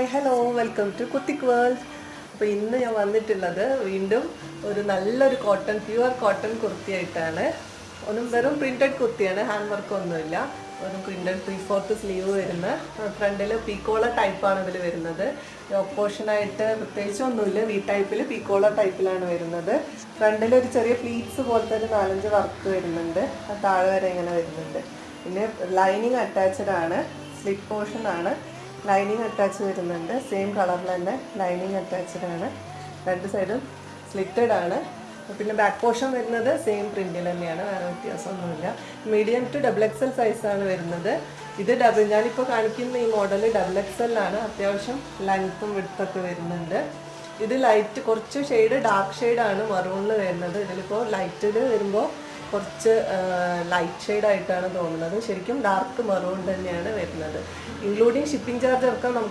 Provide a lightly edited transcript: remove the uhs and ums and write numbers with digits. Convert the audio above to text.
Hello welcome to കുത്തിക് world. അപ്പോൾ ഇന്ന് ഞാൻ വന്നിട്ടുള്ളത് വീണ്ടും ഒരു നല്ലൊരു പ്യുവർ കോട്ടൺ കുർത്തിയായിട്ടാണ്. വെറും പ്രിന്റഡ് കുർത്തിയാണ്, ഹാൻഡ് വർക്ക് ഒന്നുമില്ല. വെറും പ്രിന്റഡ് 3/4 സ്ലീവ് വരുന്ന ഫ്രണ്ടിൽ പീക്കോളർ ടൈപ്പാണ് ഇതിൽ വരുന്നത്. ഓപ്പോഷനായിട്ട് പ്രത്യേകിച്ച് ഒന്നുമില്ല, വി ടൈപ്പിൽ പീക്കോളർ ടൈപ്പിലാണ് വരുന്നത്. ഫ്രണ്ടിൽ ഒരു ചെറിയ പ്ലീറ്റ്സ് പോലത്തെ ഒരു 4-5 വർക്ക് വരുന്നുണ്ട്, താഴെ വരെ ഇങ്ങനെ വരുന്നുണ്ട്. പിന്നെ ലൈനിങ് അറ്റാച്ച്ഡ് ആണ്, സ്ലിറ്റ് പോർഷൻ ആണ്. ലൈനിങ് അറ്റാച്ച് വരുന്നുണ്ട്, സെയിം കളറിൽ തന്നെ ലൈനിങ് അറ്റാച്ച്ഡ് ആണ്. രണ്ട് സൈഡും സ്ലിറ്റഡ് ആണ്. പിന്നെ ബാക്ക് പോർഷൻ വരുന്നത് സെയിം പ്രിന്റിൽ തന്നെയാണ്, വേറെ വ്യത്യാസമൊന്നുമില്ല. മീഡിയം ടു XXL സൈസാണ് വരുന്നത്. ഇത് ഞാനിപ്പോൾ കാണിക്കുന്ന ഈ മോഡൽ XXL ആണ്. അത്യാവശ്യം ലെങ്ത്തും വിഡ്ത്തൊക്കെ വരുന്നുണ്ട്. ഇത് ലൈറ്റ് കുറച്ച് ഡാർക്ക് ഷെയ്ഡാണ് മറൂണിൽ വരുന്നത്. ഇതിലിപ്പോൾ ലൈറ്റിൽ വരുമ്പോൾ കുറച്ച് ലൈറ്റ് ഷെയ്ഡായിട്ടാണ് തോന്നുന്നത്. ശരിക്കും ഡാർക്ക് മറൂൺ തന്നെയാണ് വരുന്നത്. ഇൻക്ലൂഡിങ് ഷിപ്പിംഗ് ചാർജ് ഒക്കെ നമുക്ക്